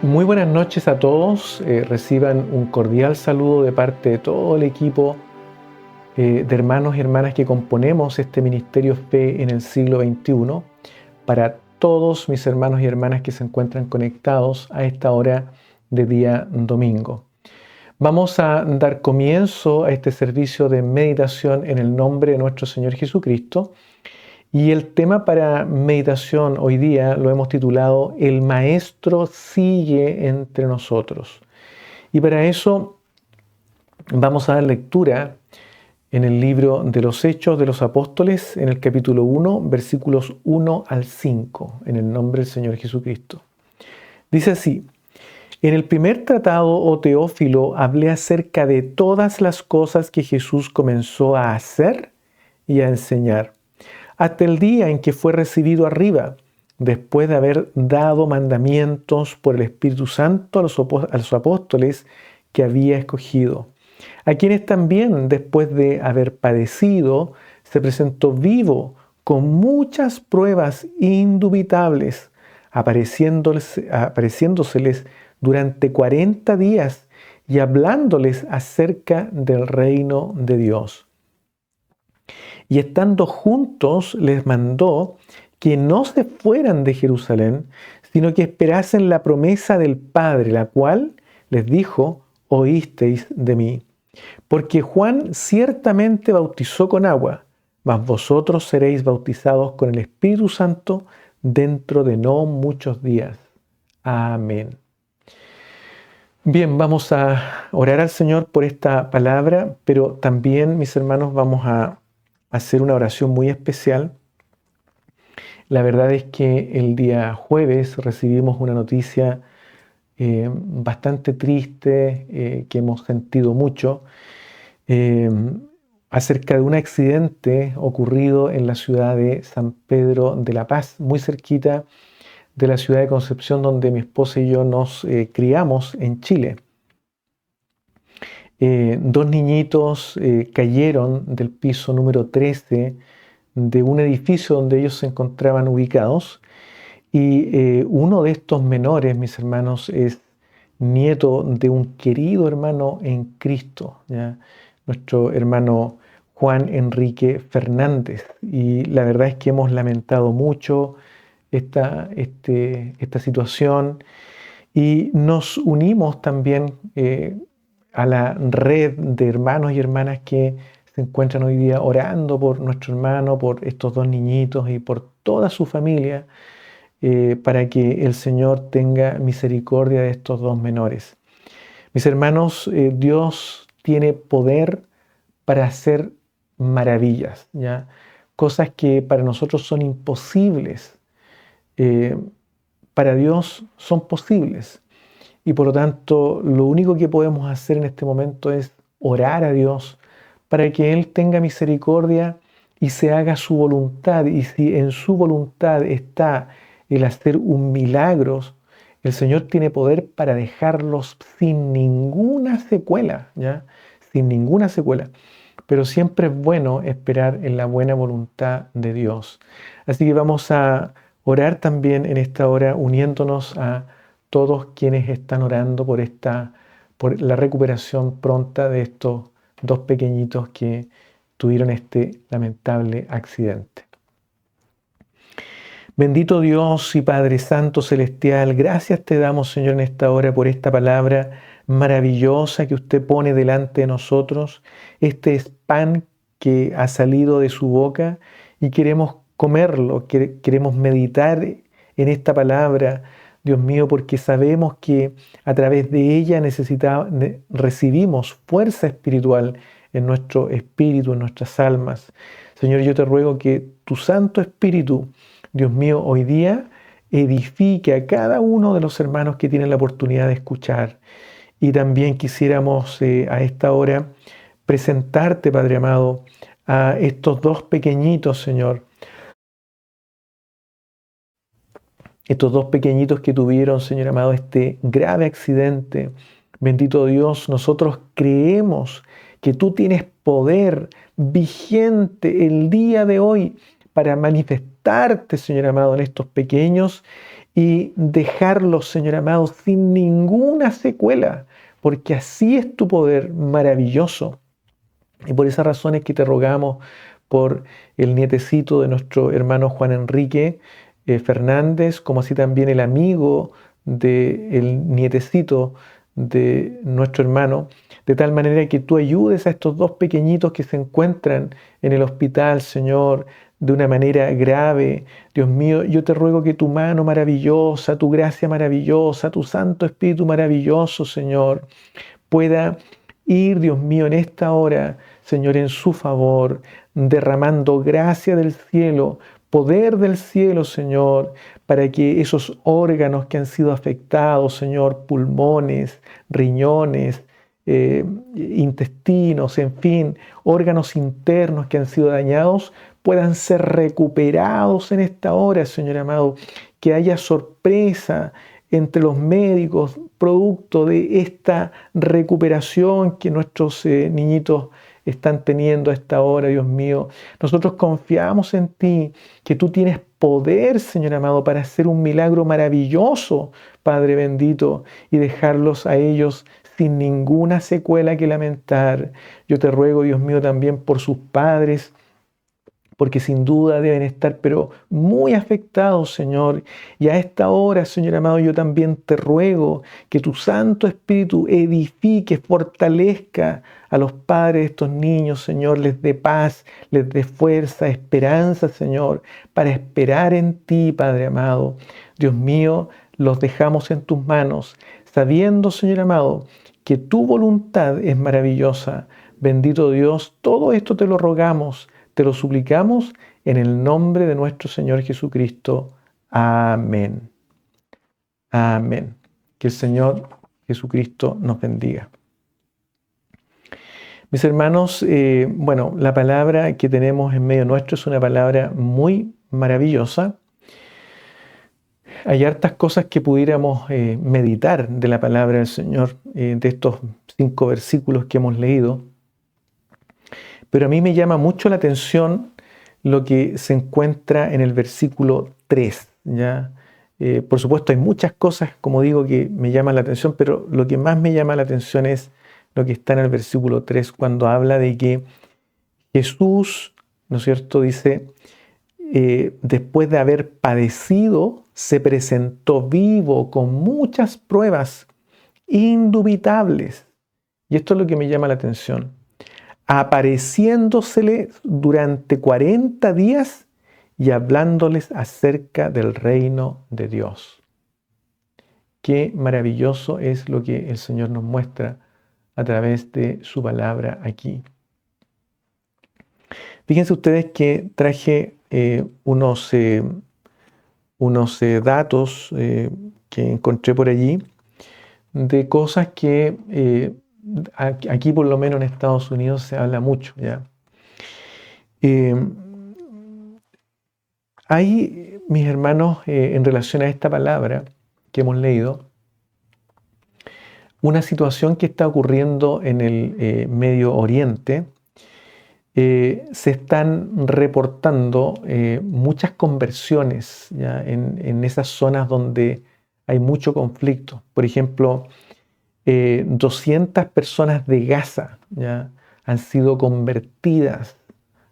Muy buenas noches a todos. Reciban un cordial saludo de parte de todo el equipo de hermanos y hermanas que componemos este Ministerio Fe en el siglo XXI. Para todos mis hermanos y hermanas que se encuentran conectados a esta hora de día domingo. Vamos a dar comienzo a este servicio de meditación en el nombre de nuestro Señor Jesucristo. Y el tema para meditación hoy día lo hemos titulado El Maestro sigue entre nosotros. Y para eso vamos a dar lectura en el libro de los Hechos de los Apóstoles, en el capítulo 1, versículos 1 al 5, en el nombre del Señor Jesucristo. Dice así: En el primer tratado, oh Teófilo, hablé acerca de todas las cosas que Jesús comenzó a hacer y a enseñar, hasta el día en que fue recibido arriba, después de haber dado mandamientos por el Espíritu Santo a los apóstoles que había escogido, a quienes también, después de haber padecido, se presentó vivo con muchas pruebas indubitables, apareciéndoseles durante 40 días y hablándoles acerca del reino de Dios. Y estando juntos les mandó que no se fueran de Jerusalén, sino que esperasen la promesa del Padre, la cual les dijo: oísteis de mí. Porque Juan ciertamente bautizó con agua, mas vosotros seréis bautizados con el Espíritu Santo dentro de no muchos días. Amén. Bien, vamos a orar al Señor por esta palabra, pero también, mis hermanos, vamos a hacer una oración muy especial. La verdad es que el día jueves recibimos una noticia bastante triste, que hemos sentido mucho, acerca de un accidente ocurrido en la ciudad de San Pedro de la Paz, muy cerquita de la ciudad de Concepción, donde mi esposa y yo nos criamos en Chile. Dos niñitos cayeron del piso número 13 de un edificio donde ellos se encontraban ubicados, y uno de estos menores, mis hermanos, es nieto de un querido hermano en Cristo, ¿ya? Nuestro hermano Juan Enrique Fernández, y la verdad es que hemos lamentado mucho esta situación, y nos unimos también a la red de hermanos y hermanas que se encuentran hoy día orando por nuestro hermano, por estos dos niñitos y por toda su familia, para que el Señor tenga misericordia de estos dos menores. Mis hermanos, Dios tiene poder para hacer maravillas, ¿ya? Cosas que para nosotros son imposibles, para Dios son posibles. Y por lo tanto, lo único que podemos hacer en este momento es orar a Dios para que Él tenga misericordia y se haga su voluntad. Y si en su voluntad está el hacer un milagro, el Señor tiene poder para dejarlos sin ninguna secuela, ¿ya? Sin ninguna secuela. Pero siempre es bueno esperar en la buena voluntad de Dios. Así que vamos a orar también en esta hora, uniéndonos a todos quienes están orando por la recuperación pronta de estos dos pequeñitos que tuvieron este lamentable accidente. Bendito Dios y Padre Santo Celestial, gracias te damos, Señor, en esta hora por esta palabra maravillosa que usted pone delante de nosotros. Este es pan que ha salido de su boca y queremos comerlo, queremos meditar en esta palabra, Dios mío, porque sabemos que a través de ella recibimos fuerza espiritual en nuestro espíritu, en nuestras almas. Señor, yo te ruego que tu Santo Espíritu, Dios mío, hoy día edifique a cada uno de los hermanos que tienen la oportunidad de escuchar. Y también quisiéramos a esta hora presentarte, Padre amado, a estos dos pequeñitos, Señor, estos dos pequeñitos que tuvieron, Señor amado, este grave accidente. Bendito Dios, nosotros creemos que tú tienes poder vigente el día de hoy para manifestarte, Señor amado, en estos pequeños y dejarlos, Señor amado, sin ninguna secuela, porque así es tu poder maravilloso. Y por esa razón es que te rogamos por el nietecito de nuestro hermano Juan Enrique Fernández, como así también el amigo del nietecito de nuestro hermano, de tal manera que tú ayudes a estos dos pequeñitos que se encuentran en el hospital, Señor, de una manera grave. Dios mío, yo te ruego que tu mano maravillosa, tu gracia maravillosa, tu Santo Espíritu maravilloso, Señor, pueda ir, Dios mío, en esta hora, Señor, en su favor, derramando gracia del cielo, poder del cielo, Señor, para que esos órganos que han sido afectados, Señor, pulmones, riñones, intestinos, en fin, órganos internos que han sido dañados, puedan ser recuperados en esta hora, Señor amado, que haya sorpresa entre los médicos, producto de esta recuperación que nuestros niñitos están teniendo a esta hora, Dios mío. Nosotros confiamos en ti, que tú tienes poder, Señor amado, para hacer un milagro maravilloso, Padre bendito, y dejarlos a ellos sin ninguna secuela que lamentar. Yo te ruego, Dios mío, también por sus padres, porque sin duda deben estar, pero muy afectados, Señor. Y a esta hora, Señor amado, yo también te ruego que tu Santo Espíritu edifique, fortalezca a los padres de estos niños, Señor, les dé paz, les dé fuerza, esperanza, Señor, para esperar en ti, Padre amado. Dios mío, los dejamos en tus manos, sabiendo, Señor amado, que tu voluntad es maravillosa. Bendito Dios, todo esto te lo rogamos, te lo suplicamos en el nombre de nuestro Señor Jesucristo. Amén. Amén. Que el Señor Jesucristo nos bendiga. Mis hermanos, bueno, la palabra que tenemos en medio nuestro es una palabra muy maravillosa. Hay hartas cosas que pudiéramos meditar de la palabra del Señor, de estos 5 versículos que hemos leído. Pero a mí me llama mucho la atención lo que se encuentra en el versículo 3, ¿ya? Por supuesto, hay muchas cosas, como digo, que me llaman la atención, pero lo que más me llama la atención es lo que está en el versículo 3, cuando habla de que Jesús, ¿no es cierto?, dice, después de haber padecido, se presentó vivo con muchas pruebas indubitables. Y esto es lo que me llama la atención. Apareciéndosele durante 40 días y hablándoles acerca del reino de Dios. Qué maravilloso es lo que el Señor nos muestra a través de su palabra aquí. Fíjense ustedes que traje unos datos que encontré por allí de cosas que aquí por lo menos en Estados Unidos se habla mucho, ¿ya? Hay, mis hermanos, en relación a esta palabra que hemos leído, una situación que está ocurriendo en el Medio Oriente. Se están reportando muchas conversiones, ¿ya?, en esas zonas donde hay mucho conflicto. Por ejemplo, 200 personas de Gaza, ¿ya?, han sido convertidas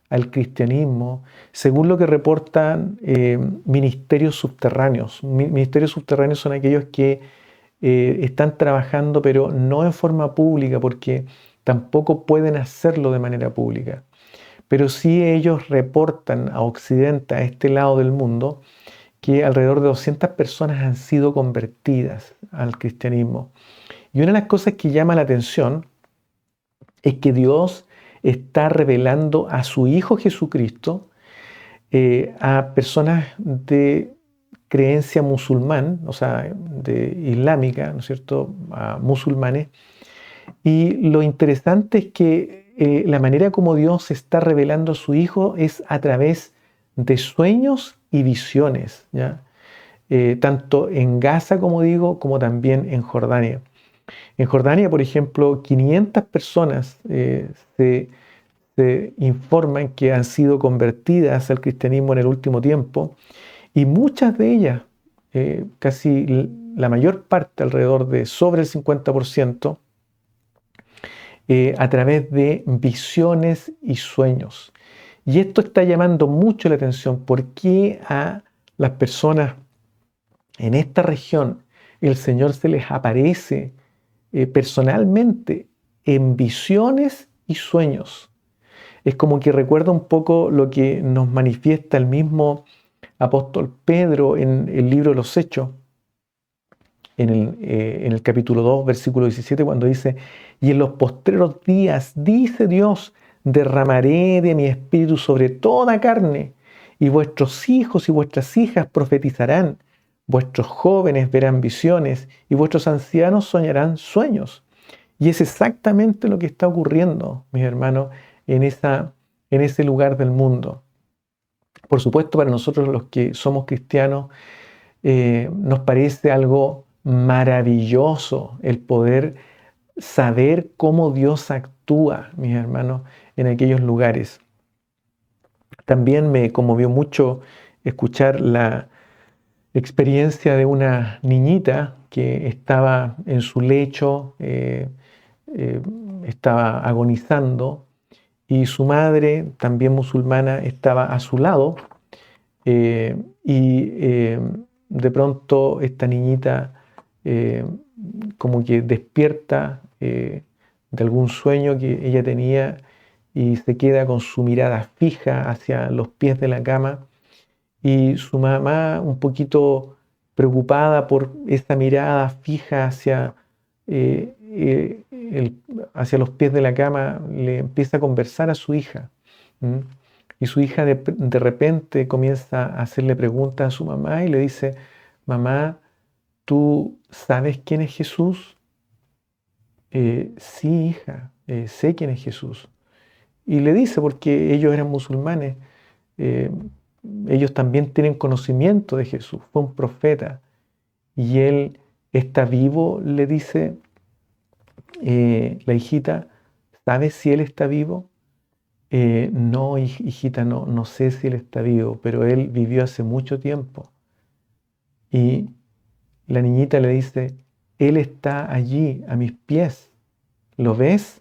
al cristianismo, según lo que reportan ministerios subterráneos. Ministerios subterráneos son aquellos que están trabajando, pero no en forma pública, porque tampoco pueden hacerlo de manera pública. Pero sí ellos reportan a Occidente, a este lado del mundo, que alrededor de 200 personas han sido convertidas al cristianismo. Y una de las cosas que llama la atención es que Dios está revelando a su Hijo Jesucristo a personas de creencia musulmán, o sea, de islámica, ¿no es cierto?, a musulmanes. Y lo interesante es que la manera como Dios está revelando a su Hijo es a través de sueños y visiones, ¿ya? tanto en Gaza, como digo, como también en Jordania. En Jordania, por ejemplo, 500 personas se informan que han sido convertidas al cristianismo en el último tiempo, y muchas de ellas, casi la mayor parte, alrededor de sobre el 50%, a través de visiones y sueños. Y esto está llamando mucho la atención. ¿Por qué a las personas en esta región el Señor se les aparece personalmente en visiones y sueños? Es como que recuerda un poco lo que nos manifiesta el mismo apóstol Pedro en el libro de los Hechos, en el capítulo 2, versículo 17, cuando dice: y en los postreros días, dice Dios, derramaré de mi espíritu sobre toda carne, y vuestros hijos y vuestras hijas profetizarán, vuestros jóvenes verán visiones, y vuestros ancianos soñarán sueños. Y es exactamente lo que está ocurriendo, mis hermanos, en ese lugar del mundo. Por supuesto, para nosotros los que somos cristianos, nos parece algo maravilloso el poder saber cómo Dios actúa, mis hermanos, en aquellos lugares. También me conmovió mucho escuchar la experiencia de una niñita que estaba en su lecho, estaba agonizando, y su madre, también musulmana, estaba a su lado, y de pronto esta niñita como que despierta de algún sueño que ella tenía, y se queda con su mirada fija hacia los pies de la cama, y su mamá, un poquito preocupada por esa mirada fija eh, eh, hacia los pies de la cama, le empieza a conversar a su hija. ¿Mm? Y su hija de repente comienza a hacerle preguntas a su mamá y le dice: mamá, ¿tú sabes quién es Jesús? Sí, hija, sé quién es Jesús. Y le dice, porque ellos eran musulmanes, eh, ellos también tienen conocimiento de Jesús, fue un profeta. Y él está vivo, le dice la hijita: ¿sabes si él está vivo? No, hijita, no sé si él está vivo, pero él vivió hace mucho tiempo. Y la niñita le dice: él está allí a mis pies, ¿lo ves?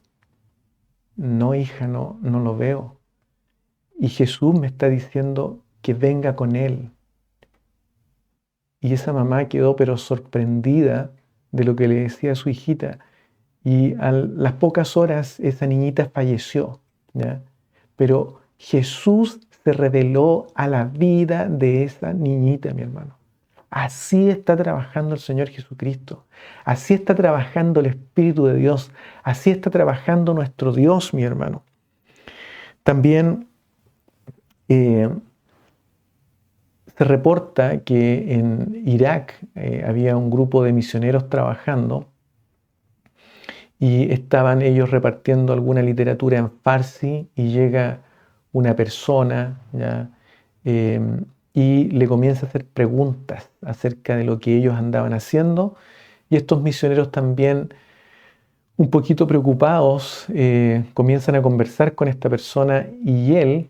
No, hija, no lo veo. Y Jesús me está diciendo que venga con él. Y esa mamá quedó pero sorprendida de lo que le decía a su hijita. Y a las pocas horas esa niñita falleció, ¿ya? Pero Jesús se reveló a la vida de esa niñita, mi hermano. Así está trabajando el Señor Jesucristo. Así está trabajando el Espíritu de Dios. Así está trabajando nuestro Dios, mi hermano. También se reporta que en Irak había un grupo de misioneros trabajando, y estaban ellos repartiendo alguna literatura en farsi, y llega una persona, ¿ya? Y le comienza a hacer preguntas acerca de lo que ellos andaban haciendo, y estos misioneros también, un poquito preocupados, comienzan a conversar con esta persona, y él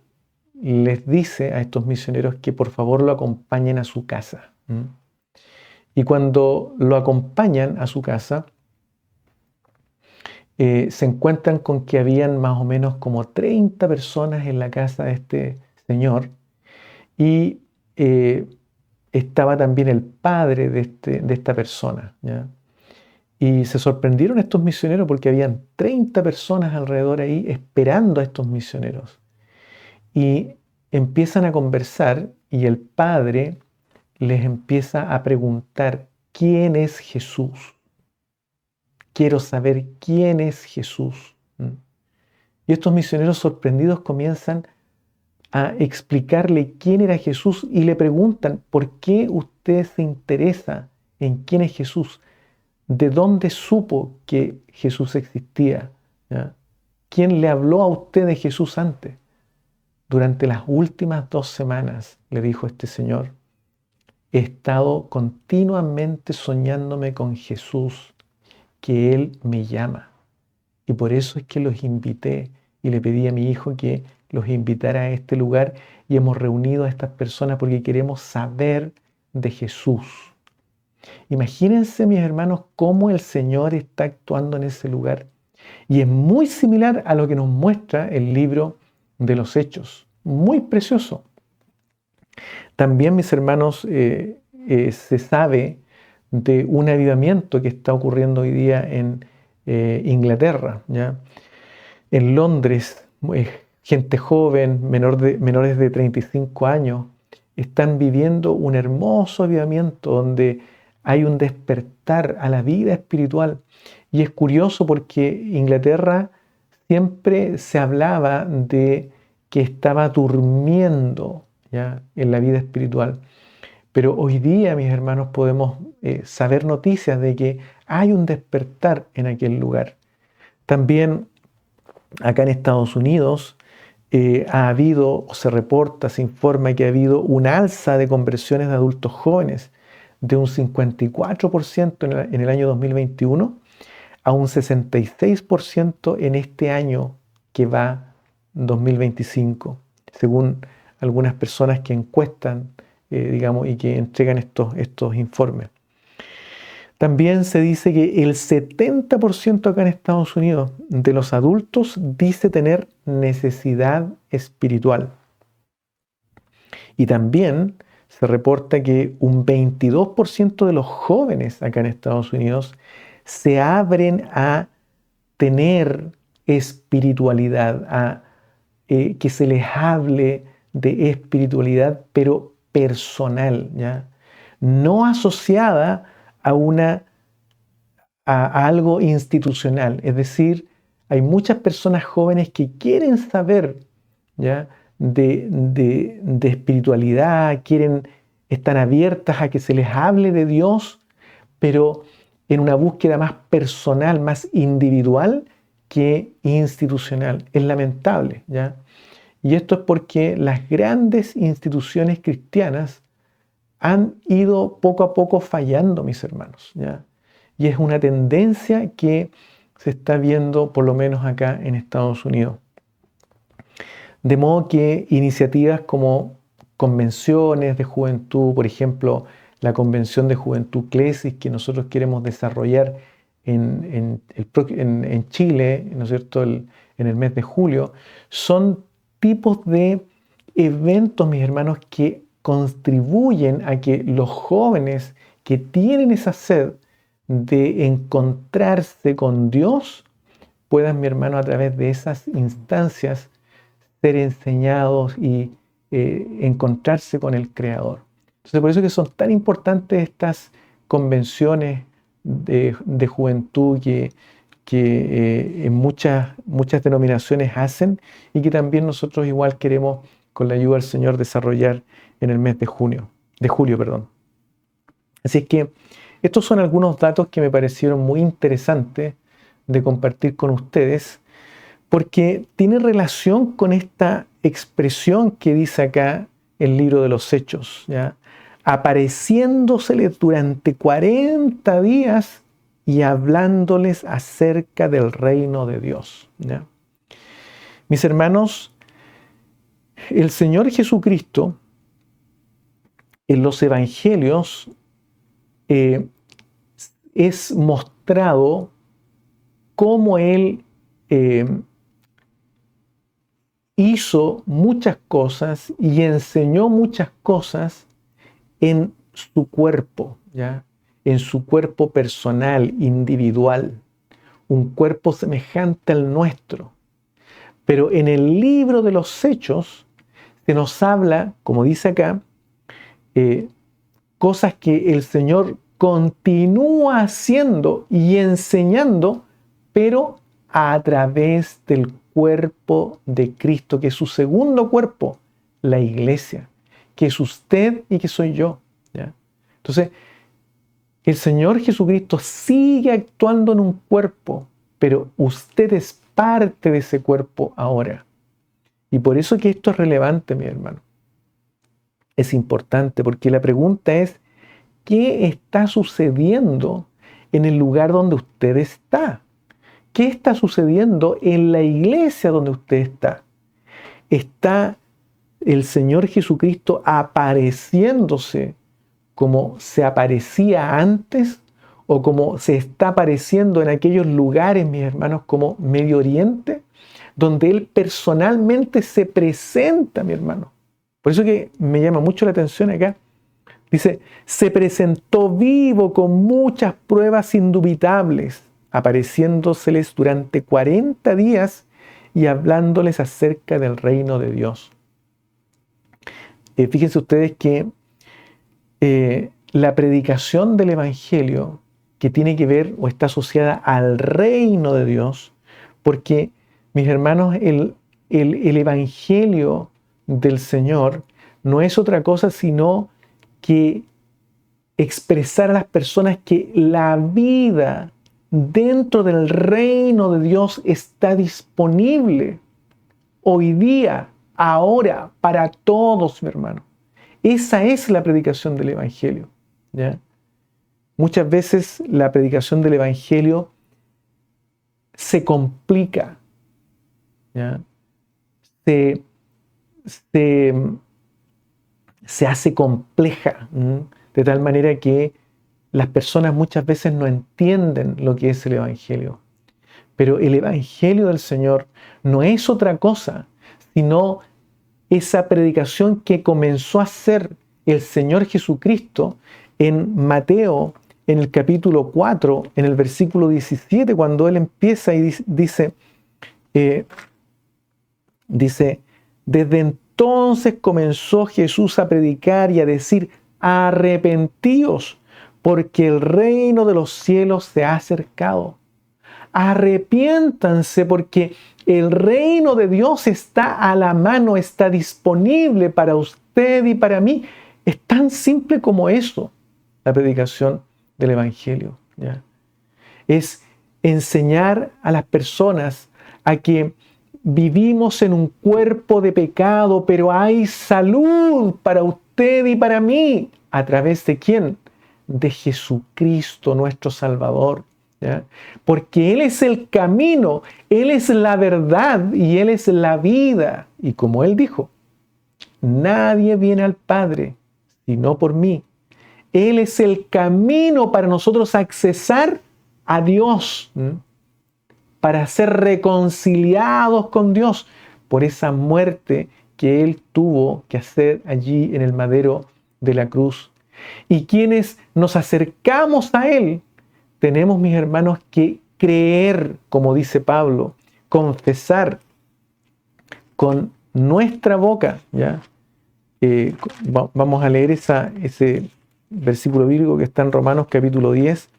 les dice a estos misioneros que por favor lo acompañen a su casa. Y cuando lo acompañan a su casa, se encuentran con que habían más o menos como 30 personas en la casa de este señor, y estaba también el padre de esta persona, ¿ya? Y se sorprendieron estos misioneros porque habían 30 personas alrededor ahí esperando a estos misioneros. Y empiezan a conversar, y el padre les empieza a preguntar: ¿quién es Jesús? Quiero saber quién es Jesús. Y estos misioneros sorprendidos comienzan a explicarle quién era Jesús, y le preguntan: ¿por qué usted se interesa en quién es Jesús? ¿De dónde supo que Jesús existía? ¿Ya? ¿Quién le habló a usted de Jesús antes? Durante las últimas 2 semanas, le dijo este señor, he estado continuamente soñándome con Jesús, que Él me llama. Y por eso es que los invité y le pedí a mi hijo que los invitara a este lugar y hemos reunido a estas personas porque queremos saber de Jesús. Imagínense, mis hermanos, cómo el Señor está actuando en ese lugar. Y es muy similar a lo que nos muestra el libro de los Hechos. Muy precioso. También, mis hermanos, se sabe de un avivamiento que está ocurriendo hoy día en Inglaterra, ¿ya? En Londres, gente joven, menores de 35 años, están viviendo un hermoso avivamiento donde hay un despertar a la vida espiritual. Y es curioso porque Inglaterra siempre se hablaba de que estaba durmiendo, ¿ya?, en la vida espiritual. Pero hoy día, mis hermanos, podemos saber noticias de que hay un despertar en aquel lugar. También acá en Estados Unidos ha habido, o se reporta, se informa que ha habido una alza de conversiones de adultos jóvenes de un 54% en el año 2021 a un 66% en este año que va 2025, según algunas personas que encuestan, digamos, y que entregan estos informes. También se dice que el 70% acá en Estados Unidos de los adultos dice tener necesidad espiritual. Y también se reporta que un 22% de los jóvenes acá en Estados Unidos se abren a tener espiritualidad, a que se les hable de espiritualidad, pero personal, ¿ya? No asociada a algo institucional. Es decir, hay muchas personas jóvenes que quieren saber, ¿ya?, de espiritualidad, están abiertas a que se les hable de Dios, pero en una búsqueda más personal, más individual que institucional. Es lamentable, ¿ya? Y esto es porque las grandes instituciones cristianas han ido poco a poco fallando, mis hermanos, ¿ya? Y es una tendencia que se está viendo por lo menos acá en Estados Unidos. De modo que iniciativas como convenciones de juventud, por ejemplo, la Convención de Juventud Clesis que nosotros queremos desarrollar en Chile, ¿no es cierto?, en el mes de julio, son tipos de eventos, mis hermanos, que contribuyen a que los jóvenes que tienen esa sed de encontrarse con Dios puedan, mi hermano, a través de esas instancias ser enseñados y encontrarse con el Creador. Entonces, por eso es que son tan importantes estas convenciones de juventud que en muchas denominaciones hacen y que también nosotros igual queremos, con la ayuda del Señor, desarrollar en el mes de julio. Así es que estos son algunos datos que me parecieron muy interesantes de compartir con ustedes, porque tiene relación con esta expresión que dice acá el libro de los Hechos, ¿ya? Apareciéndoseles durante 40 días y hablándoles acerca del reino de Dios, ¿ya? Mis hermanos, el Señor Jesucristo en los evangelios es mostrado cómo Él hizo muchas cosas y enseñó muchas cosas en su cuerpo, ¿ya? En su cuerpo personal, individual, un cuerpo semejante al nuestro. Pero en el libro de los Hechos se nos habla, como dice acá, cosas que el Señor continúa haciendo y enseñando, pero a través del cuerpo de Cristo, que es su segundo cuerpo, la iglesia, que es usted y que soy yo, ¿ya? Entonces, el Señor Jesucristo sigue actuando en un cuerpo, pero usted es parte de ese cuerpo ahora. Y por eso que esto es relevante, mi hermano. Es importante, porque la pregunta es, qué está sucediendo en el lugar donde usted está. ¿Qué está sucediendo en la iglesia donde usted está? ¿Está el Señor Jesucristo apareciéndose como se aparecía antes o como se está apareciendo en aquellos lugares, mis hermanos, como Medio Oriente, donde Él personalmente se presenta, mi hermano? Por eso que me llama mucho la atención acá. Dice, se presentó vivo con muchas pruebas indubitables, apareciéndoseles durante 40 días y hablándoles acerca del reino de Dios. Fíjense ustedes que la predicación del Evangelio, que tiene que ver o está asociada al reino de Dios, porque, mis hermanos, el Evangelio del Señor no es otra cosa sino que expresar a las personas que la vida dentro del reino de Dios está disponible hoy día, ahora, para todos, mi hermano. Esa es la predicación del Evangelio, ¿ya? Muchas veces la predicación del Evangelio se complica, ¿ya? Se hace compleja, de tal manera que las personas muchas veces no entienden lo que es el Evangelio. Pero el Evangelio del Señor no es otra cosa, sino esa predicación que comenzó a hacer el Señor Jesucristo en Mateo, en el capítulo 4, en el versículo 17, cuando Él empieza y dice, desde entonces comenzó Jesús a predicar y a decir, arrepentíos, porque el reino de los cielos se ha acercado. Arrepiéntanse porque el reino de Dios está a la mano, está disponible para usted y para mí. Es tan simple como eso, la predicación del Evangelio, ¿ya? Es enseñar a las personas a que vivimos en un cuerpo de pecado, pero hay salud para usted y para mí. ¿A través de quién? De Jesucristo, nuestro Salvador, ¿ya? Porque Él es el camino, Él es la verdad y Él es la vida. Y como Él dijo, nadie viene al Padre sino por mí. Él es el camino para nosotros accesar a Dios, para ser reconciliados con Dios por esa muerte que Él tuvo que hacer allí en el madero de la cruz. Y quienes nos acercamos a Él, tenemos, mis hermanos, que creer, como dice Pablo, confesar con nuestra boca, ¿ya? Vamos a leer ese versículo bíblico que está en Romanos capítulo 10,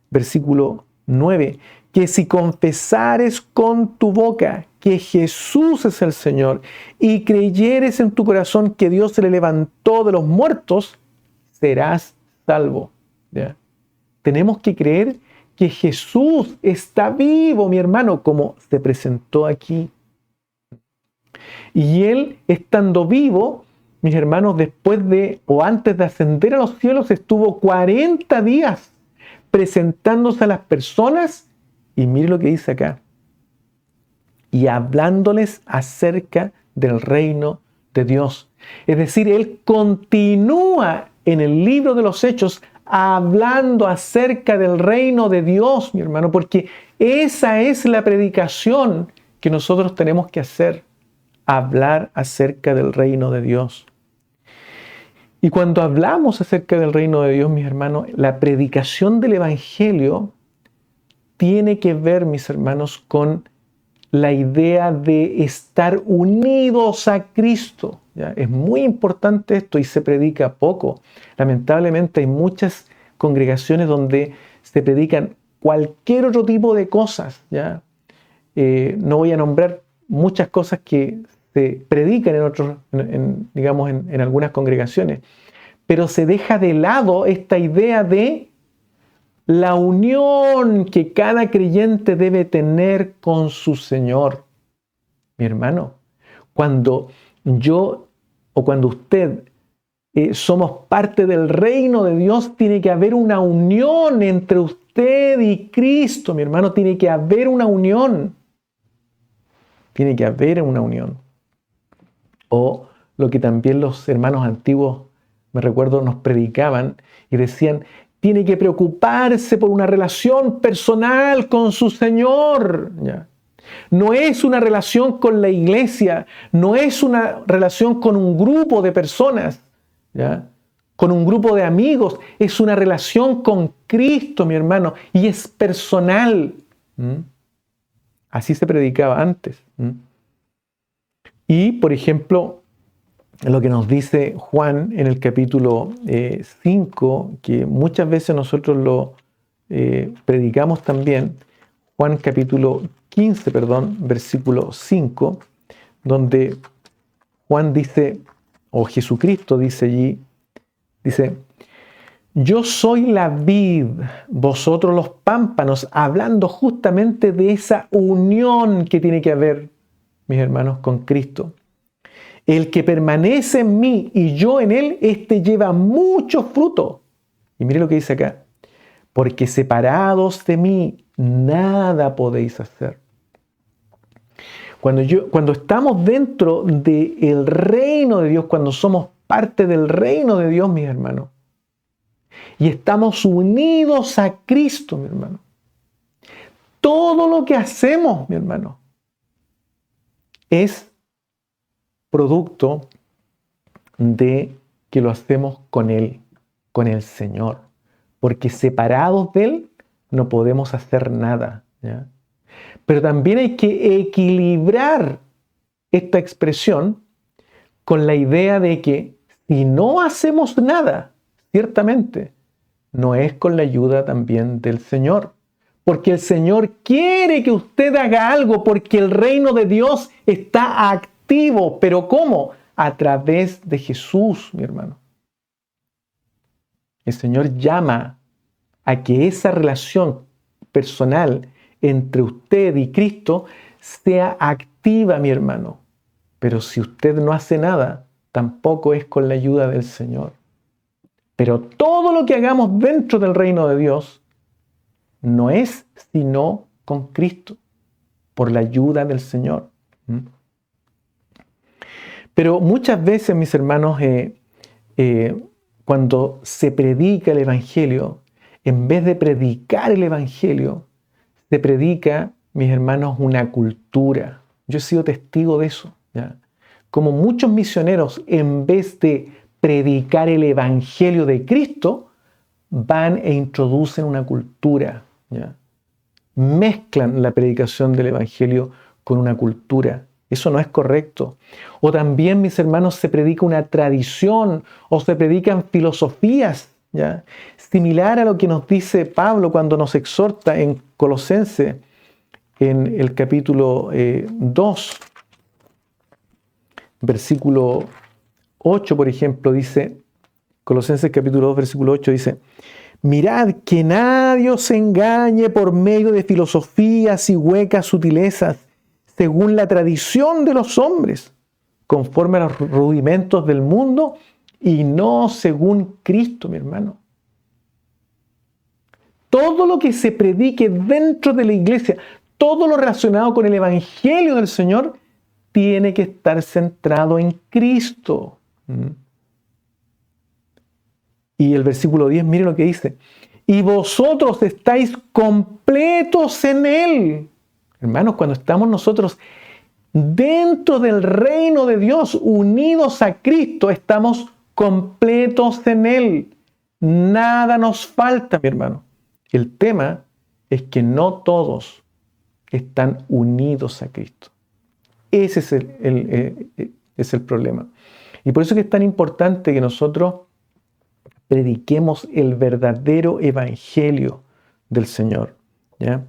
versículo 9, que si confesares con tu boca que Jesús es el Señor y creyeres en tu corazón que Dios se le levantó de los muertos, serás salvo, ¿ya? Tenemos que creer que Jesús está vivo, mi hermano, como se presentó aquí. Y Él, estando vivo, mis hermanos, después de o antes de ascender a los cielos, estuvo 40 días presentándose a las personas, y mire lo que dice acá, y hablándoles acerca del reino de Dios. Es decir, Él continúa en el libro de los Hechos hablando acerca del reino de Dios, mi hermano, porque esa es la predicación que nosotros tenemos que hacer, hablar acerca del reino de Dios. Y cuando hablamos acerca del reino de Dios, mis hermanos, la predicación del Evangelio tiene que ver, mis hermanos, con la idea de estar unidos a Cristo, ¿ya? Es muy importante esto y se predica poco. Lamentablemente hay muchas congregaciones donde se predican cualquier otro tipo de cosas, ¿ya? No voy a nombrar muchas cosas que se predican en algunas congregaciones, pero se deja de lado esta idea de la unión que cada creyente debe tener con su Señor. Mi hermano, cuando yo o cuando usted somos parte del reino de Dios, tiene que haber una unión entre usted y Cristo, mi hermano. Tiene que haber una unión. Tiene que haber una unión. O lo que también los hermanos antiguos, me recuerdo, nos predicaban y decían, tiene que preocuparse por una relación personal con su Señor. ¿Ya? No es una relación con la iglesia, no es una relación con un grupo de personas, ¿ya? Con un grupo de amigos, es una relación con Cristo, mi hermano, y es personal. Así se predicaba antes. Y, por ejemplo, lo que nos dice Juan en el capítulo 5, que muchas veces nosotros lo predicamos también, Juan capítulo 15, versículo 5, donde Juan dice, o Jesucristo dice allí, dice, yo soy la vid, vosotros los pámpanos, hablando justamente de esa unión que tiene que haber, mis hermanos, con Cristo. El que permanece en mí y yo en él, éste lleva mucho fruto. Y mire lo que dice acá, porque separados de mí, nada podéis hacer. Cuando estamos dentro del reino de Dios, cuando somos parte del reino de Dios, mis hermanos, y estamos unidos a Cristo, mi hermano, todo lo que hacemos, mi hermano, es producto de que lo hacemos con Él, con el Señor. Porque separados de Él no podemos hacer nada, ¿ya? Pero también hay que equilibrar esta expresión con la idea de que si no hacemos nada, ciertamente, no es con la ayuda también del Señor. Porque el Señor quiere que usted haga algo, porque el reino de Dios está activo. ¿Pero cómo? A través de Jesús, mi hermano. El Señor llama a que esa relación personal entre usted y Cristo sea activa, mi hermano. Pero si usted no hace nada, tampoco es con la ayuda del Señor. Pero todo lo que hagamos dentro del reino de Dios no es sino con Cristo, por la ayuda del Señor. Pero muchas veces, mis hermanos, cuando se predica el Evangelio, en vez de predicar el Evangelio, se predica, mis hermanos, una cultura. Yo he sido testigo de eso, ¿ya? Como muchos misioneros, en vez de predicar el Evangelio de Cristo, van e introducen una cultura, ¿ya? Mezclan la predicación del Evangelio con una cultura. Eso no es correcto. O también, mis hermanos, se predica una tradición o se predican filosofías, ¿ya? Similar a lo que nos dice Pablo cuando nos exhorta en Colosenses, en el capítulo 2, versículo 8, por ejemplo, dice, Colosenses capítulo 2, versículo 8, dice, mirad que nadie os engañe por medio de filosofías y huecas sutilezas, según la tradición de los hombres, conforme a los rudimentos del mundo y no según Cristo, mi hermano. Todo lo que se predique dentro de la iglesia, todo lo relacionado con el Evangelio del Señor, tiene que estar centrado en Cristo. Y el versículo 10, mire lo que dice. Y vosotros estáis completos en Él. Hermanos, cuando estamos nosotros dentro del reino de Dios, unidos a Cristo, estamos completos en Él. Nada nos falta, mi hermano. El tema es que no todos están unidos a Cristo. Ese es el problema. Y por eso es que es tan importante que nosotros prediquemos el verdadero evangelio del Señor, ¿ya?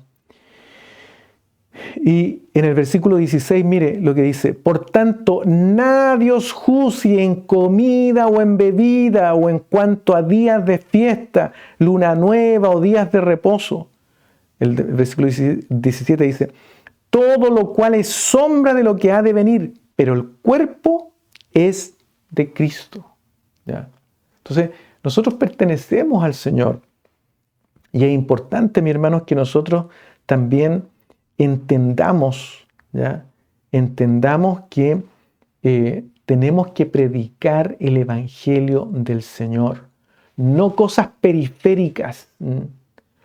Y en el versículo 16, mire lo que dice, por tanto, nadie os juzgue en comida o en bebida o en cuanto a días de fiesta, luna nueva o días de reposo. El versículo 17 dice, todo lo cual es sombra de lo que ha de venir, pero el cuerpo es de Cristo, ¿ya? Entonces, nosotros pertenecemos al Señor. Y es importante, mis hermanos, que nosotros también entendamos, ¿ya? Entendamos que tenemos que predicar el Evangelio del Señor. No cosas periféricas.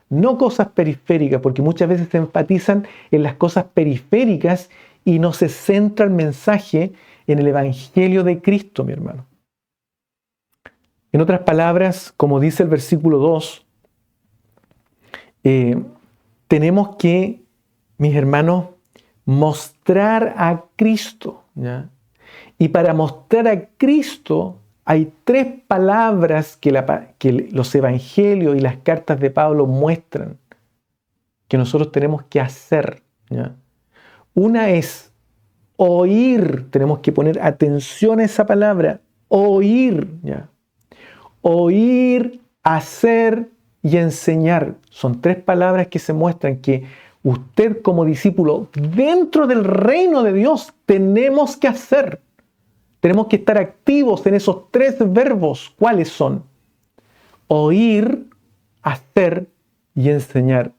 No cosas periféricas, porque muchas veces se enfatizan en las cosas periféricas y no se centra el mensaje en el Evangelio de Cristo, mi hermano. En otras palabras, como dice el versículo 2, tenemos que, mis hermanos, mostrar a Cristo, ¿ya? Y para mostrar a Cristo hay tres palabras que los evangelios y las cartas de Pablo muestran que nosotros tenemos que hacer, ¿ya? Una es oír, tenemos que poner atención a esa palabra, oír, ¿ya? Oír, hacer y enseñar. Son tres palabras que se muestran que usted como discípulo dentro del reino de Dios tenemos que hacer. Tenemos que estar activos en esos tres verbos. ¿Cuáles son? Oír, hacer y enseñar.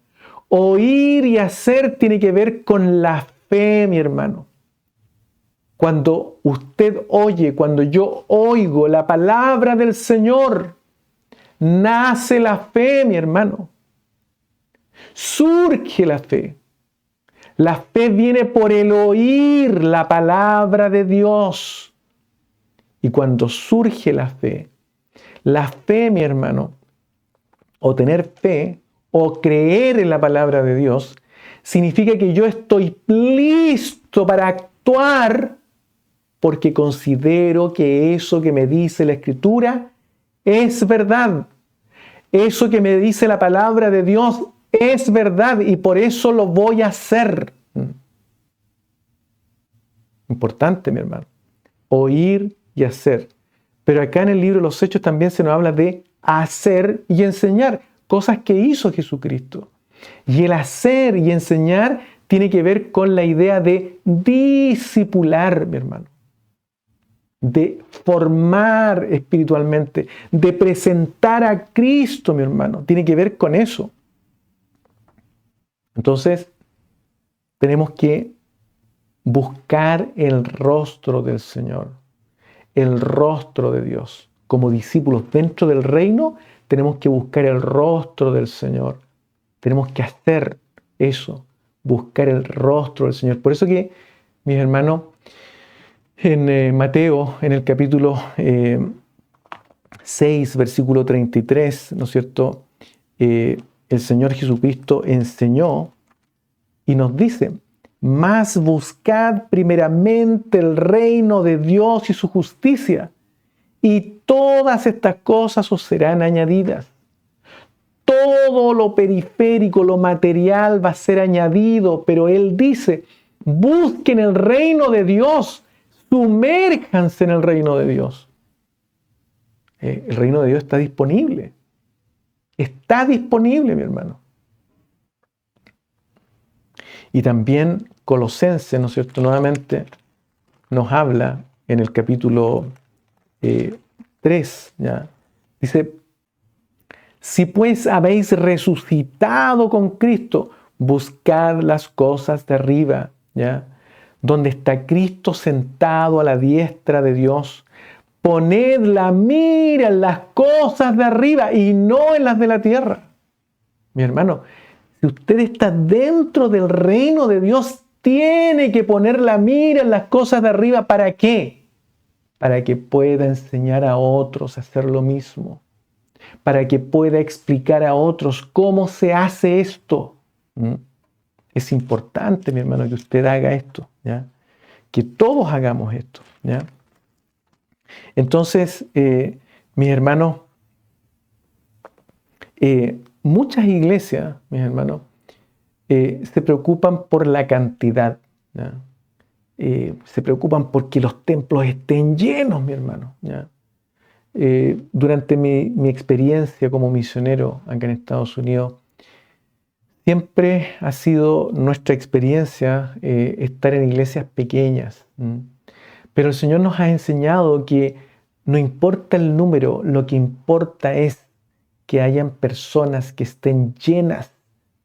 Oír y hacer tiene que ver con la fe, mi hermano. Cuando usted oye, cuando yo oigo la palabra del Señor, nace la fe, mi hermano. Surge la fe. La fe viene por el oír la palabra de Dios. Y cuando surge la fe, mi hermano, o tener fe, o creer en la palabra de Dios, significa que yo estoy listo para actuar porque considero que eso que me dice la Escritura es verdad. Eso que me dice la palabra de Dios es verdad y por eso lo voy a hacer. Importante, mi hermano. Oír y hacer. Pero acá en el libro de los Hechos también se nos habla de hacer y enseñar, cosas que hizo Jesucristo. Y el hacer y enseñar tiene que ver con la idea de discipular, mi hermano. De formar espiritualmente, de presentar a Cristo, mi hermano. Tiene que ver con eso. Entonces, tenemos que buscar el rostro del Señor, el rostro de Dios. Como discípulos dentro del reino, tenemos que buscar el rostro del Señor. Tenemos que hacer eso, buscar el rostro del Señor. Por eso que, mis hermanos, en Mateo, en el capítulo 6, versículo 33, ¿no es cierto? El Señor Jesucristo enseñó y nos dice: mas buscad primeramente el reino de Dios y su justicia, y todas estas cosas os serán añadidas. Todo lo periférico, lo material va a ser añadido, pero Él dice: busquen el reino de Dios, sumérjanse en el reino de Dios. El reino de Dios está disponible. Está disponible, mi hermano. Y también Colosenses, ¿no es cierto? Nuevamente nos habla en el capítulo 3, ¿ya? Dice: si pues habéis resucitado con Cristo, buscad las cosas de arriba, ¿ya? Donde está Cristo sentado a la diestra de Dios. Poned la mira en las cosas de arriba y no en las de la tierra. Mi hermano, si usted está dentro del reino de Dios, tiene que poner la mira en las cosas de arriba. ¿Para qué? Para que pueda enseñar a otros a hacer lo mismo. Para que pueda explicar a otros cómo se hace esto. Es importante, mi hermano, que usted haga esto, ¿ya? Que todos hagamos esto, ¿ya? Entonces, mis hermanos, muchas iglesias, mis hermanos, se preocupan por la cantidad, ¿ya? Se preocupan porque los templos estén llenos, mi hermano, ¿ya? Durante mi experiencia como misionero acá en Estados Unidos, siempre ha sido nuestra experiencia estar en iglesias pequeñas. Pero el Señor nos ha enseñado que No importa el número, lo que importa es que hayan personas que estén llenas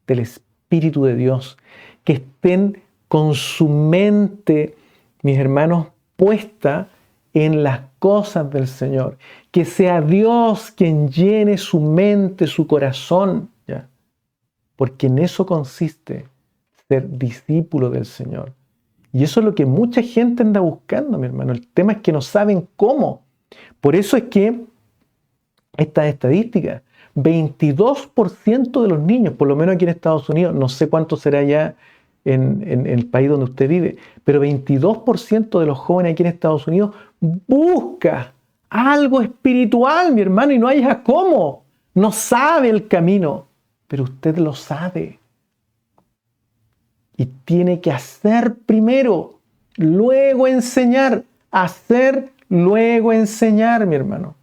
del Espíritu de Dios, que estén con su mente, mis hermanos, puesta en las cosas del Señor. Que sea Dios quien llene su mente, su corazón, ¿ya? Porque en eso consiste ser discípulo del Señor. Y eso es lo que mucha gente anda buscando, mi hermano. El tema es que no saben cómo. Por eso es que estas estadísticas, 22% de los niños, por lo menos aquí en Estados Unidos, no sé cuánto será ya en el país donde usted vive, pero 22% de los jóvenes aquí en Estados Unidos busca algo espiritual, mi hermano, y no hay cómo. No sabe el camino, pero usted lo sabe. Y tiene que hacer primero, luego enseñar. Hacer, luego enseñar, mi hermano.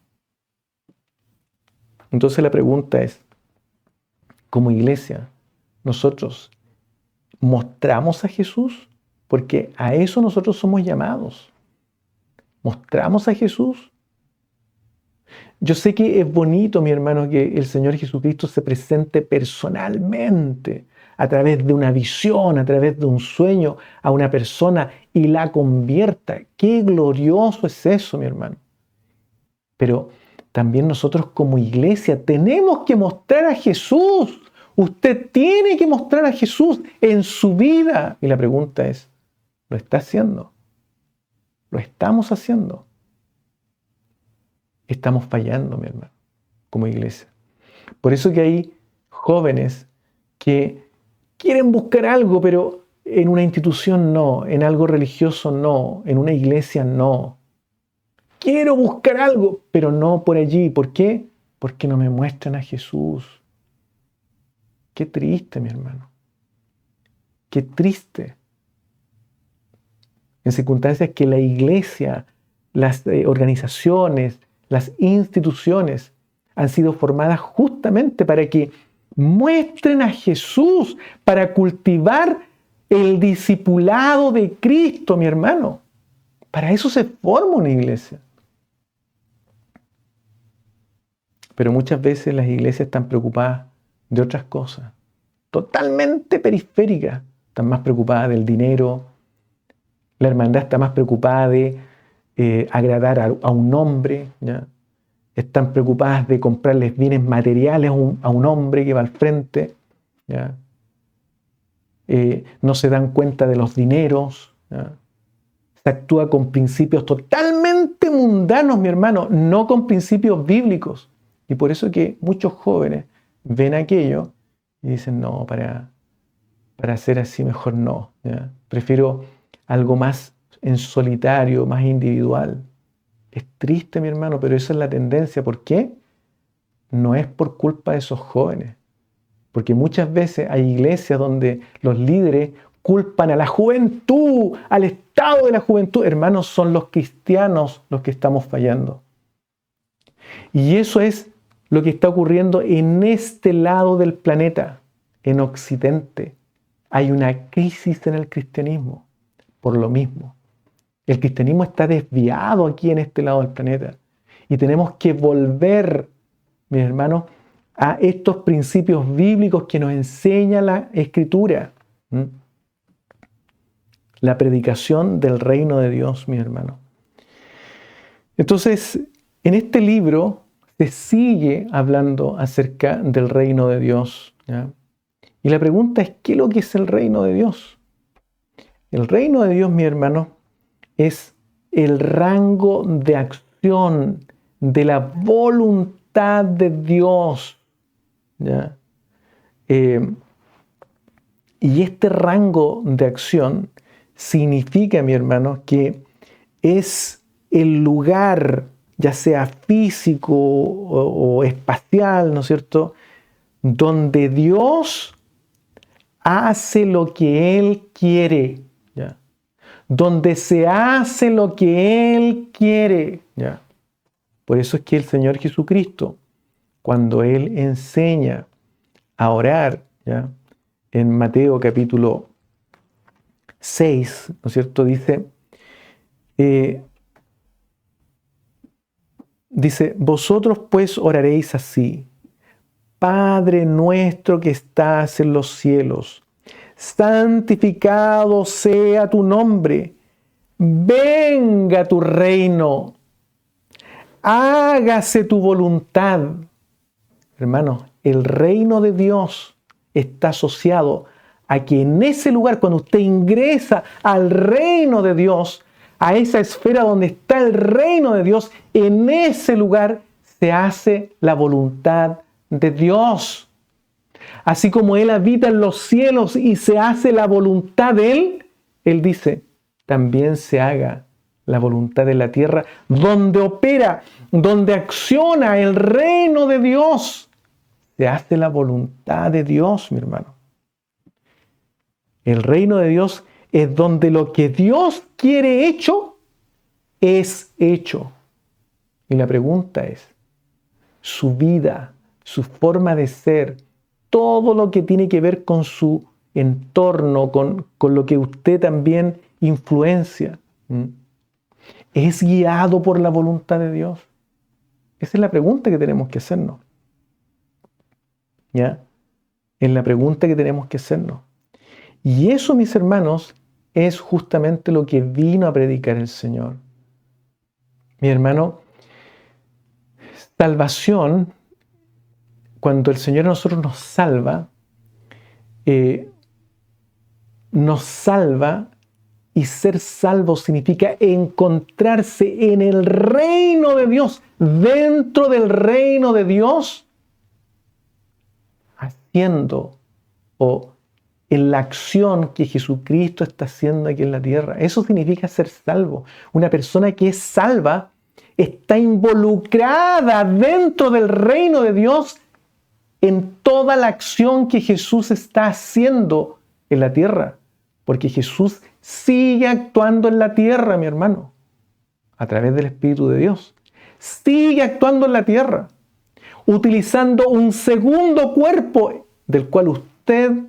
Entonces la pregunta es, como iglesia, nosotros mostramos a Jesús, porque a eso nosotros somos llamados. ¿Mostramos a Jesús? Yo sé que es bonito, mi hermano, que el Señor Jesucristo se presente personalmente, a través de una visión, a través de un sueño, a una persona y la convierta. Qué glorioso es eso, mi hermano. Pero también nosotros como iglesia tenemos que mostrar a Jesús. Usted tiene que mostrar a Jesús en su vida. Y la pregunta es, ¿lo está haciendo? ¿Lo estamos haciendo? Estamos fallando, mi hermano, como iglesia. Por eso que hay jóvenes que quieren buscar algo, pero en una institución no, en algo religioso no, en una iglesia no. Quiero buscar algo, pero no por allí. ¿Por qué? Porque no me muestran a Jesús. Qué triste, mi hermano. Qué triste. En circunstancias que la iglesia, las organizaciones, las instituciones han sido formadas justamente para que muestren a Jesús, para cultivar el discipulado de Cristo, mi hermano. Para eso se forma una iglesia. Pero muchas veces las iglesias están preocupadas de otras cosas, totalmente periféricas. Están más preocupadas del dinero. La hermandad está más preocupada de agradar a un hombre, ¿ya? Están preocupadas de comprarles bienes materiales a un hombre que va al frente, ¿ya? No se dan cuenta de los dineros, ¿ya? Se actúa con principios totalmente mundanos, mi hermano, no con principios bíblicos. Y por eso que muchos jóvenes ven aquello y dicen, no, para ser así mejor no, ¿ya? Prefiero algo más en solitario, más individual. Es triste, mi hermano, pero esa es la tendencia. ¿Por qué? No es por culpa de esos jóvenes. Porque muchas veces hay iglesias donde los líderes culpan a la juventud, al estado de la juventud. Hermanos, son los cristianos los que estamos fallando. Y eso es lo que está ocurriendo en este lado del planeta, en Occidente. Hay una crisis en el cristianismo, por lo mismo. El cristianismo está desviado aquí en este lado del planeta. Y tenemos que volver, mis hermanos, a estos principios bíblicos que nos enseña la Escritura. La predicación del reino de Dios, mis hermanos. Entonces, en este libro se sigue hablando acerca del reino de Dios, ¿ya? Y la pregunta es, ¿qué es lo que es el reino de Dios? El reino de Dios, mi hermano, es el rango de acción de la voluntad de Dios, ¿ya? Y este rango de acción significa, mi hermano, que es el lugar, ya sea físico o espacial, ¿no es cierto?, donde Dios hace lo que Él quiere, ¿ya? Donde se hace lo que Él quiere, ¿ya? Por eso es que el Señor Jesucristo, cuando Él enseña a orar, ¿ya?, en Mateo capítulo 6, ¿no es cierto?, dice, Dice, vosotros pues oraréis así: Padre nuestro que estás en los cielos, santificado sea tu nombre, venga tu reino, hágase tu voluntad. Hermanos, el reino de Dios está asociado a que en ese lugar, cuando usted ingresa al reino de Dios, a esa esfera donde está el reino de Dios, en ese lugar se hace la voluntad de Dios. Así como Él habita en los cielos y se hace la voluntad de Él, Él dice, también se haga la voluntad de la tierra, donde opera, donde acciona el reino de Dios. Se hace la voluntad de Dios, mi hermano. El reino de Dios es donde lo que Dios quiere hecho, es hecho. Y la pregunta es, su vida, su forma de ser, todo lo que tiene que ver con su entorno, con lo que usted también influencia, ¿es guiado por la voluntad de Dios? Esa es la pregunta que tenemos que hacernos. ¿Ya? Es la pregunta que tenemos que hacernos. Y eso, mis hermanos, es justamente lo que vino a predicar el Señor. Mi hermano, salvación, cuando el Señor a nosotros nos salva y ser salvo significa encontrarse en el reino de Dios, dentro del reino de Dios, haciendo o en la acción que Jesucristo está haciendo aquí en la tierra. Eso significa ser salvo. Una persona que es salva está involucrada dentro del reino de Dios en toda la acción que Jesús está haciendo en la tierra. Porque Jesús sigue actuando en la tierra, mi hermano, a través del Espíritu de Dios. Sigue actuando en la tierra, utilizando un segundo cuerpo del cual usted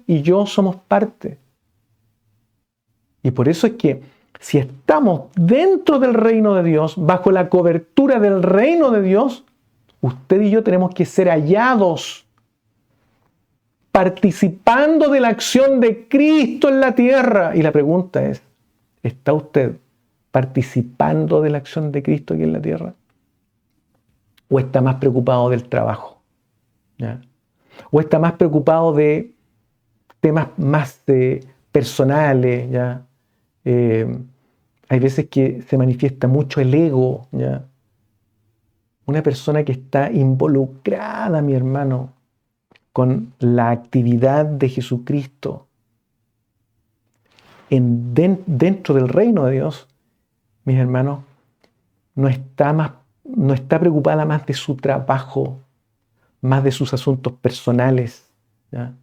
y yo somos parte. Y por eso es que si estamos dentro del reino de Dios, bajo la cobertura del reino de Dios, usted y yo tenemos que ser hallados participando de la acción de Cristo en la tierra. Y la pregunta es, ¿está usted participando de la acción de Cristo aquí en la tierra? ¿O está más preocupado del trabajo? ¿Ya? ¿O está más preocupado de temas más personales? ¿Ya? Hay veces que se manifiesta mucho el ego. ¿Ya? Una persona que está involucrada, mi hermano, con la actividad de Jesucristo dentro del reino de Dios, mis hermanos, no está preocupada más de su trabajo, más de sus asuntos personales, ¿ya?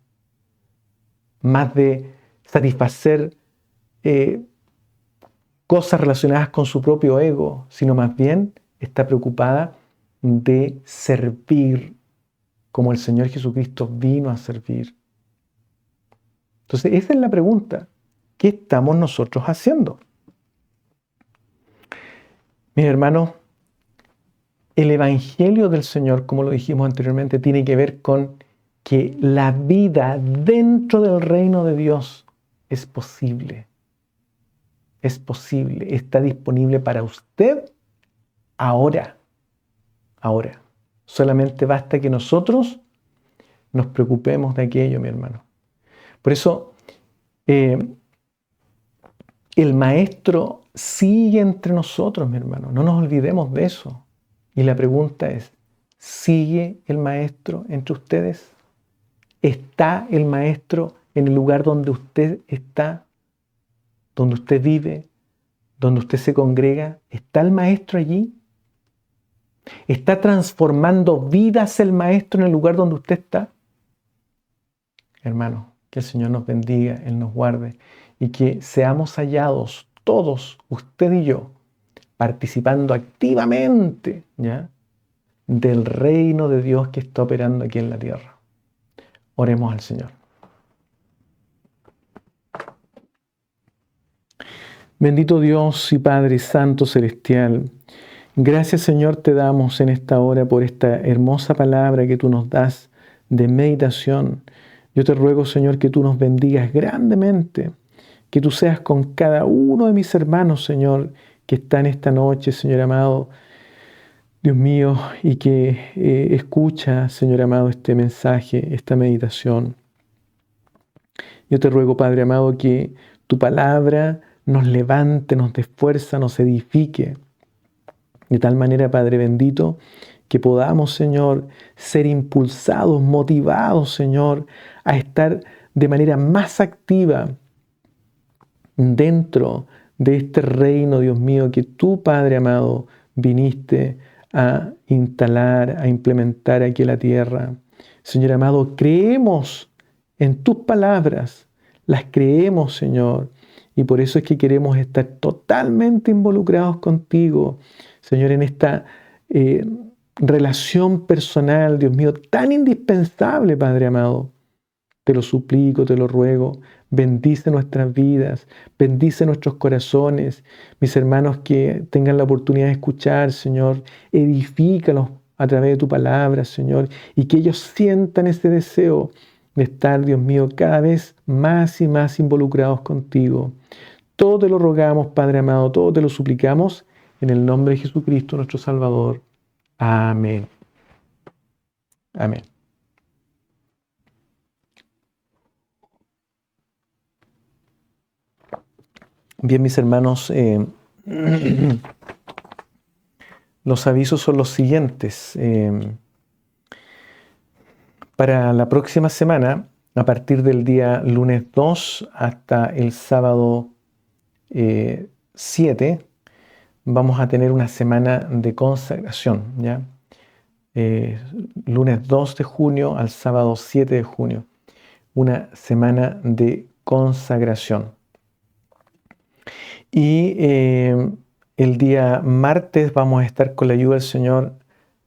Más de satisfacer cosas relacionadas con su propio ego, sino más bien está preocupada de servir como el Señor Jesucristo vino a servir. Entonces, esa es la pregunta. ¿Qué estamos nosotros haciendo? Mis hermanos, el Evangelio del Señor, como lo dijimos anteriormente, tiene que ver con que la vida dentro del reino de Dios es posible. Es posible, está disponible para usted ahora. Ahora. Solamente basta que nosotros nos preocupemos de aquello, mi hermano. Por eso, el Maestro sigue entre nosotros, mi hermano. No nos olvidemos de eso. Y la pregunta es, ¿sigue el Maestro entre ustedes? ¿Está el Maestro en el lugar donde usted está? ¿Donde usted vive? ¿Donde usted se congrega? ¿Está el Maestro allí? ¿Está transformando vidas el Maestro en el lugar donde usted está? Hermano, que el Señor nos bendiga, Él nos guarde y que seamos hallados todos, usted y yo, participando activamente, ¿ya?, del reino de Dios que está operando aquí en la tierra. Oremos al Señor. Bendito Dios y Padre Santo Celestial, Gracias, Señor, te damos en esta hora por esta hermosa palabra que tú nos das de meditación. Yo te ruego, Señor, que tú nos bendigas grandemente, que tú seas con cada uno de mis hermanos, Señor, que están esta noche, Señor amado, Dios mío, y que escucha, Señor amado, este mensaje, esta meditación. Yo te ruego, Padre amado, que tu palabra nos levante, nos dé fuerza, nos edifique. De tal manera, Padre bendito, que podamos, Señor, ser impulsados, motivados, Señor, a estar de manera más activa dentro de este reino, Dios mío, que tú, Padre amado, viniste a instalar, a implementar aquí en la tierra. Señor amado, creemos en tus palabras, las creemos, Señor, y por eso es que queremos estar totalmente involucrados contigo, Señor, en esta eh, relación personal, Dios mío, tan indispensable, Padre amado. Te lo suplico, te lo ruego. Bendice nuestras vidas, bendice nuestros corazones. Mis hermanos que tengan la oportunidad de escuchar, Señor, edifícalos a través de tu palabra, Señor, y que ellos sientan ese deseo de estar, Dios mío, cada vez más y más involucrados contigo. Todo te lo rogamos, Padre amado, todo te lo suplicamos en el nombre de Jesucristo, nuestro Salvador. Amén. Amén. Bien, mis hermanos, los avisos son los siguientes. Para la próxima semana, a partir del día lunes 2 hasta el sábado 7, vamos a tener una semana de consagración, ¿ya? Lunes 2 de junio al sábado 7 de junio, una semana de consagración. Y el día martes vamos a estar con la ayuda del Señor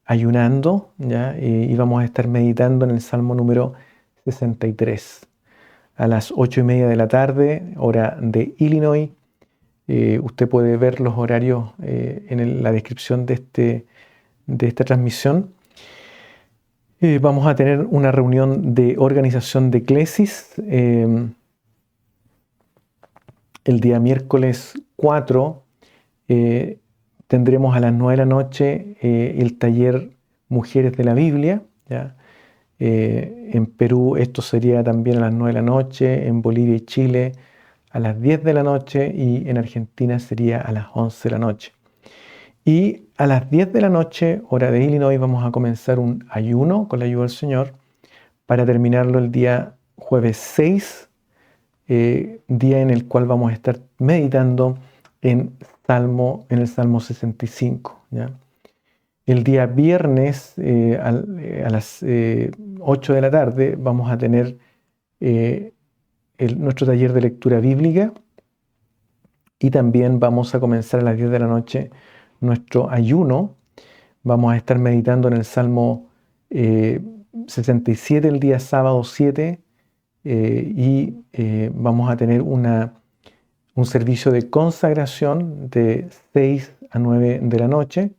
ayunando, ¿ya? Y vamos a estar meditando en el Salmo número 63 a las 8:30 de la tarde, hora de Illinois. Usted puede ver los horarios en la descripción de esta transmisión. Vamos a tener una reunión de organización de Eclesis el día miércoles 4. Tendremos a las 9 de la noche el taller Mujeres de la Biblia, ¿ya? En Perú esto sería también a las 9 de la noche, en Bolivia y Chile a las 10 de la noche y en Argentina sería a las 11 de la noche. Y a las 10 de la noche, hora de Illinois, vamos a comenzar un ayuno con la ayuda del Señor para terminarlo el día jueves 6, día en el cual vamos a estar meditando en el Salmo 65, ¿ya? El día viernes a las 8 de la tarde vamos a tener nuestro taller de lectura bíblica y también vamos a comenzar a las 10 de la noche nuestro ayuno. Vamos a estar meditando en el Salmo 67 el día sábado 7 y vamos a tener un servicio de consagración de 6 a 9 de la noche.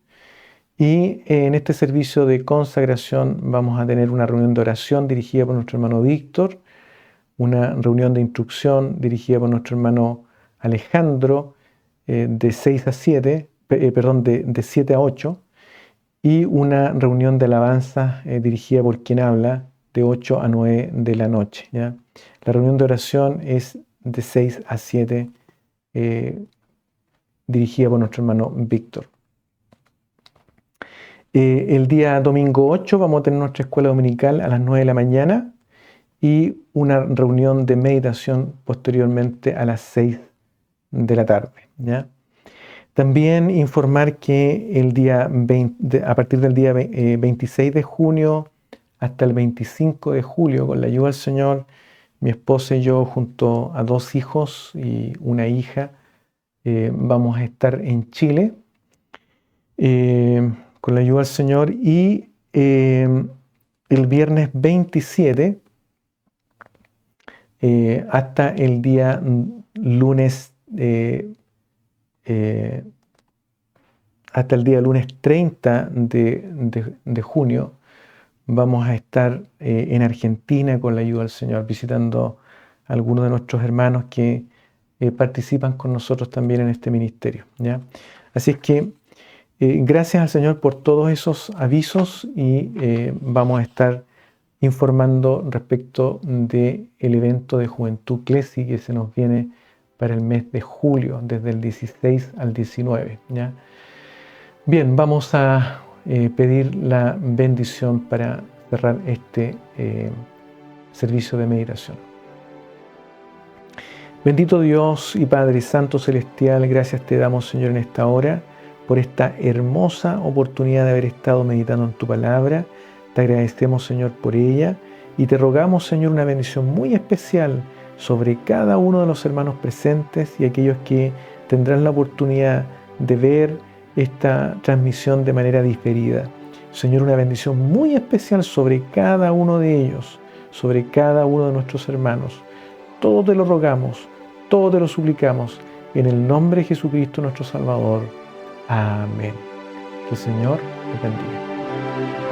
Y en este servicio de consagración vamos a tener una reunión de oración dirigida por nuestro hermano Víctor, una reunión de instrucción dirigida por nuestro hermano Alejandro de 6 a 7, de 7 a 8, y una reunión de alabanza dirigida por quien habla de 8 a 9 de la noche, ¿ya? La reunión de oración es de 6 a 7, dirigida por nuestro hermano Víctor. El día domingo 8 vamos a tener nuestra escuela dominical a las 9 de la mañana y una reunión de meditación posteriormente a las 6 de la tarde, ¿ya? También informar que a partir del día 26 de junio hasta el 25 de julio, con la ayuda del Señor, mi esposa y yo, junto a 2 hijos y una hija, vamos a estar en Chile con la ayuda del Señor, y el viernes 27 hasta el día lunes hasta el día lunes 30 de junio vamos a estar en Argentina con la ayuda del Señor, visitando a algunos de nuestros hermanos que participan con nosotros también en este ministerio, ¿ya? Así es que gracias al Señor por todos esos avisos y vamos a estar informando respecto del evento de Juventud Clesi que se nos viene para el mes de julio, desde el 16 al 19, ¿ya? Bien, vamos a pedir la bendición para cerrar este servicio de meditación. Bendito Dios y Padre Santo Celestial, gracias te damos, Señor, en esta hora por esta hermosa oportunidad de haber estado meditando en tu palabra. Te agradecemos, Señor, por ella y te rogamos, Señor, una bendición muy especial sobre cada uno de los hermanos presentes y aquellos que tendrán la oportunidad de ver esta transmisión de manera diferida. Señor, una bendición muy especial sobre cada uno de ellos, sobre cada uno de nuestros hermanos. Todo te lo rogamos, todo te lo suplicamos, en el nombre de Jesucristo nuestro Salvador. Amén. Que el Señor te bendiga.